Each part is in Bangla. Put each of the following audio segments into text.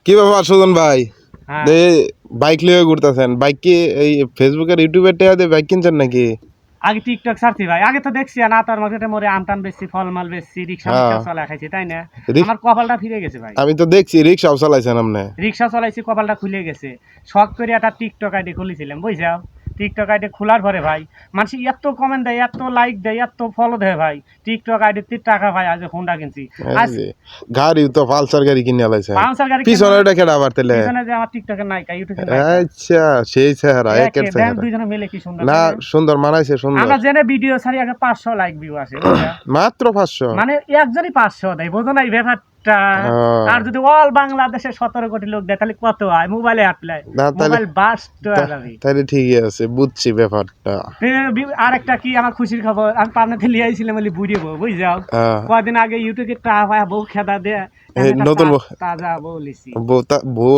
কি ব্যাপার সুজন ভাই? হ্যাঁ। বাইক লিয়ে ঘুরতেছেন, বাইক কি এই ফেসবুকের ইউটিউবের টাকা দিয়ে বাইক কিনছেন নাকি? আগে টিকটক ছাড়ছি ভাই, আগে তো দেখছি না তার মার্কেটে মরে আমটান বেচছি, ফলমাল বেচছি, রিক্সা হ্যাঁ। চালা খাইছি, তাই না? রিক- আমার কপালটা ফিরে গেছে ভাই। আমি তো দেখছি রিক্সাও চালাইছেন আপনি। রিক্সা চালাইছি, কপালটা খুলে গেছে। শখ করে একটা টিকটক আইডি খুলেছিলাম, বুঝছাও? টিকটক আইডি খোলার পরে ভাই মানুষ এত কমেন্ট দেয়, এত লাইক দেয়, এত ফলো দেয় ভাই, টিকটক আইডিতে টাকা ভাই আজ হোন্ডা কিনছি। আজ গাড়ি তো পালসার গাড়ি কিনে লাইছেন। পালসার গাড়ি পিছনে ওটা কেডা আবার তেলে? পিছনে যে আমার টিকটকের নায়িকা, ইউটিউবের আচ্ছা, সেই চেহারা, একের চেহারা। দুইজনে মিলে কি সুন্দর না, সুন্দর মানাইছে, সুন্দর। আমরা জেনে ভিডিও ছাড়ি আগে 500 লাইক ভিউ আসে, বুঝছো? মাত্র 500? মানে একজনই 500 দেয়, বোঝো না এই ব্যাপারটা? আর যদি অল বাংলাদেশে 17 কোটি লোক দেয় তাহলে কত হয়? মোবাইলে অ্যাপ্লাই, মোবাইল বাস্ট হয়ে যাবে। তাহলে ঠিকই আছে, বুঝছি ব্যাপারটা। আরেকটা কি আমার খুশির খবর, আমি পাবনাতে লিয়ে আইছিলাম বলে বুড়িয়ে বউ, বুঝছাও? কদিন আগে ইউটিউবে বউ খেদা দেয়, নতুন তাজা বউ লিছি। বউ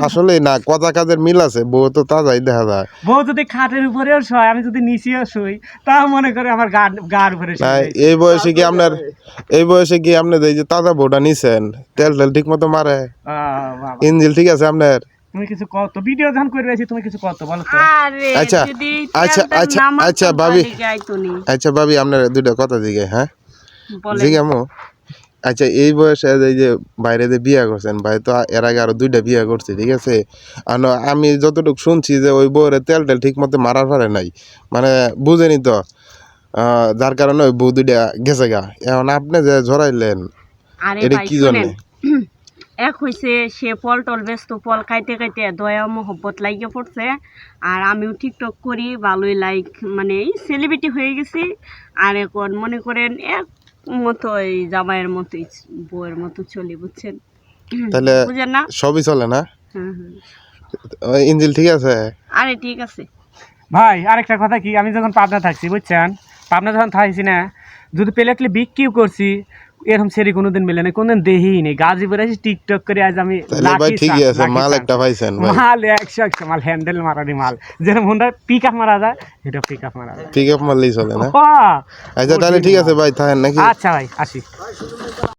আসলে না, কথা কাজের মিল আছে, বউ তো তাজাই দেখা যায়। বউ যদি খাটের উপরেও শোয়, আমি যদি নিচেও শুই, তা মনে করে আমার গার উপরে এই বয়সে কি আপনার এই যে তাজা বউটা নিছেন, তেল ঠিক মতো মারে? ইঞ্জিল ঠিক আছে আপনার? তুমি কিছু কও তো, ভিডিও যখন করে রয়েছি তুমি কিছু কও তো, বলো তো। আচ্ছা আচ্ছা আচ্ছা আচ্ছা ভাবি, আচ্ছা ভাবি আপনার দুইটা কথা জিজ্ঞাসা, হ্যাঁ জিজ্ঞামো। আচ্ছা, এই বয়সে এই যে বাইরে যে বিয়ে করছেন, ভাই তো এর আগে আরো 2টা বিয়ে করছে, ঠিক আছে? আর আমি যতটুকু শুনছি যে ওই বউরে তেল ঠিক মতো মারার পারে নাই, মানে বুঝেনি তো, যার কারণে ওই বউ 2টা গেছে গা। এখন আপনি যে ঝরাইলেন, এটা কি জন্য? এক হইছে সে ফল টল ব্যস্ত, ফল খাইতে খাইতে দয়া মহব্বত লাগিয়ে পড়ছে। আর আমিও টিকটক করি, ভালোই লাইক, মানে সেলিব্রিটি হয়ে গেছি। আর এখন মনে করেন এক মতো এই জামাইয়ের মতোই বউয়ের মতো চলি, বুঝছেন? তাহলে বুঝেন না? সবই চলে না? ইঞ্জিল ঠিক আছে? আরে ঠিক আছে ভাই। আরেকটা কথা কি, আমি যখন পাবনা থাকছি, বুঝছেন, পাবনা যখন থাকছি না, যদি প্লেটলি বিক্রিও করছি, এরকম সেরি কোনোদিন মিলে না, কোনদিন দেখিই নেই। গাজীপুরে এসে টিকটক করে আজ আমি মাল একটা পাইছেন, মাল 100 মাল, হ্যান্ডেল মারানি মাল, যেরকম হোন্ডা পিক আপ মারা যায়, এটা পিক আপ মারা যায়, পিক আপ মারলেই চলে না? বাহ! আচ্ছা তাহলে ঠিক আছে ভাই, থাকেন নাকি? আচ্ছা ভাই, আসি।